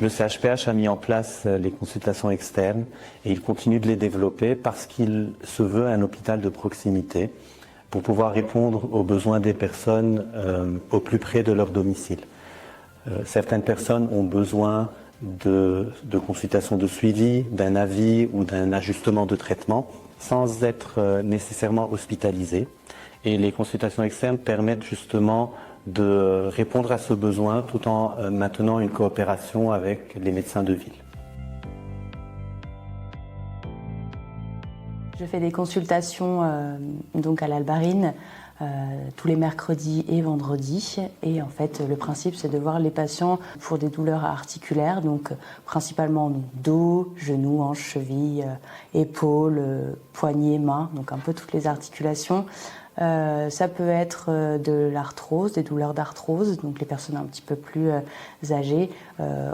Le CHPH a mis en place les consultations externes et il continue de les développer parce qu'il se veut un hôpital de proximité pour pouvoir répondre aux besoins des personnes au plus près de leur domicile. Certaines personnes ont besoin de consultations de suivi, d'un avis ou d'un ajustement de traitement sans être nécessairement hospitalisées. Et les consultations externes permettent justement de répondre à ce besoin tout en maintenant une coopération avec les médecins de ville. Je fais des consultations donc à l'Albarine tous les mercredis et vendredis. Et en fait, le principe, c'est de voir les patients pour des douleurs articulaires, donc principalement dos, genoux, hanches, chevilles, épaules, poignets, mains, donc un peu toutes les articulations. Ça peut être de l'arthrose, des douleurs d'arthrose, donc les personnes un petit peu plus âgées,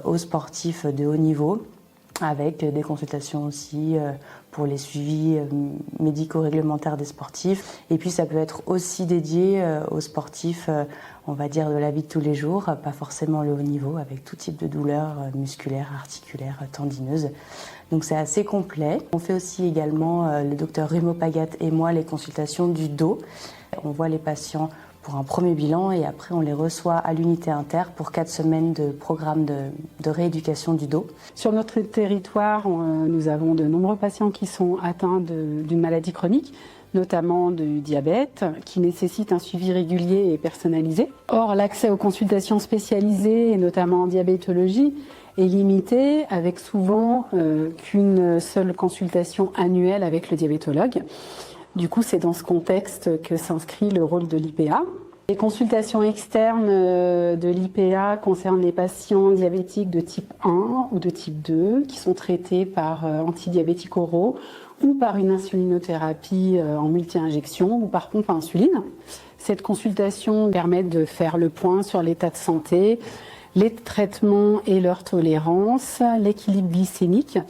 aux sportifs de haut niveau, avec des consultations aussi pour les suivis médico-réglementaires des sportifs. Et puis ça peut être aussi dédié aux sportifs, on va dire, de la vie de tous les jours, pas forcément le haut niveau, avec tout type de douleurs musculaires, articulaires, tendineuses. Donc c'est assez complet. On fait aussi également, le docteur Remo Pagat et moi, les consultations du dos. On voit les patients pour un premier bilan et après on les reçoit à l'unité inter pour 4 semaines de programme de rééducation du dos. Sur notre territoire, nous avons de nombreux patients qui sont atteints d'une maladie chronique, notamment du diabète, qui nécessite un suivi régulier et personnalisé. Or, l'accès aux consultations spécialisées, et notamment en diabétologie, est limité, avec souvent qu'une seule consultation annuelle avec le diabétologue. Du coup, c'est dans ce contexte que s'inscrit le rôle de l'IPA. Les consultations externes de l'IPA concernent les patients diabétiques de type 1 ou de type 2 qui sont traités par antidiabétiques oraux ou par une insulinothérapie en multi-injection ou par pompe à insuline. Cette consultation permet de faire le point sur l'état de santé, les traitements et leur tolérance, l'équilibre glycémique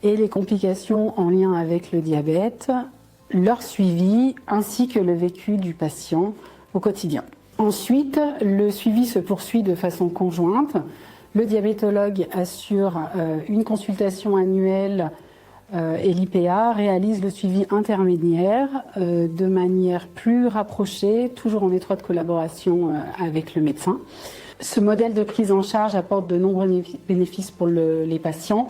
et les complications en lien avec le diabète, leur suivi ainsi que le vécu du patient au quotidien. Ensuite, le suivi se poursuit de façon conjointe. Le diabétologue assure une consultation annuelle et l'IPA réalise le suivi intermédiaire de manière plus rapprochée, toujours en étroite collaboration avec le médecin. Ce modèle de prise en charge apporte de nombreux bénéfices pour les patients.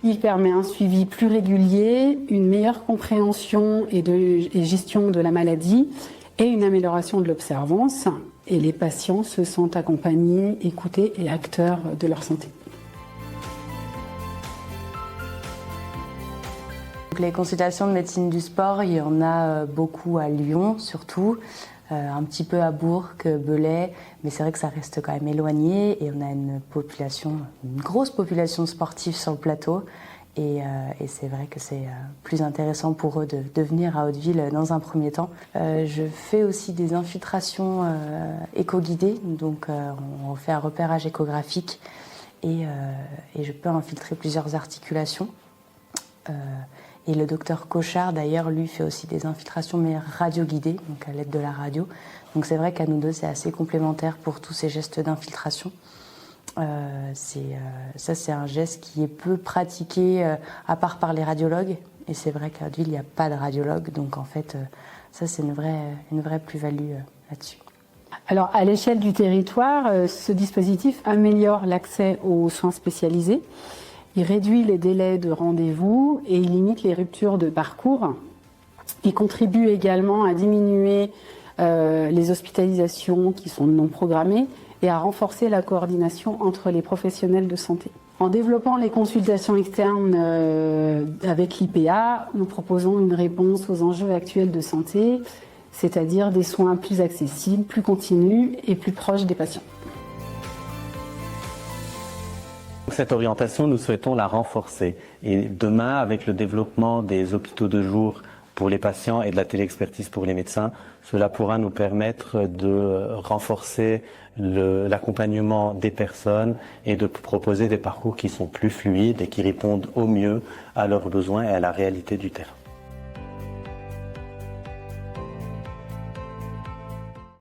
Il permet un suivi plus régulier, une meilleure compréhension et gestion de la maladie et une amélioration de l'observance. Et les patients se sentent accompagnés, écoutés et acteurs de leur santé. Les consultations de médecine du sport, il y en a beaucoup à Lyon surtout. Un petit peu à Bourg, Belay, mais c'est vrai que ça reste quand même éloigné et on a une grosse population sportive sur le plateau et c'est vrai que c'est plus intéressant pour eux de venir à Hauteville dans un premier temps. Je fais aussi des infiltrations éco-guidées, donc on fait un repérage échographique et je peux infiltrer plusieurs articulations. Et le docteur Cochard, d'ailleurs, lui, fait aussi des infiltrations, mais radio-guidées, donc à l'aide de la radio. Donc c'est vrai qu'à nous deux, c'est assez complémentaire pour tous ces gestes d'infiltration. Ça, c'est un geste qui est peu pratiqué, à part par les radiologues. Et c'est vrai qu'à Hauteville, il n'y a pas de radiologue. Donc en fait, ça, c'est une vraie plus-value là-dessus. Alors, à l'échelle du territoire, ce dispositif améliore l'accès aux soins spécialisés. Il réduit les délais de rendez-vous et il limite les ruptures de parcours. Il contribue également à diminuer les hospitalisations qui sont non programmées et à renforcer la coordination entre les professionnels de santé. En développant les consultations externes avec l'IPA, nous proposons une réponse aux enjeux actuels de santé, c'est-à-dire des soins plus accessibles, plus continus et plus proches des patients. Cette orientation, nous souhaitons la renforcer. Et demain, avec le développement des hôpitaux de jour pour les patients et de la téléexpertise pour les médecins, cela pourra nous permettre de renforcer l'accompagnement des personnes et de proposer des parcours qui sont plus fluides et qui répondent au mieux à leurs besoins et à la réalité du terrain.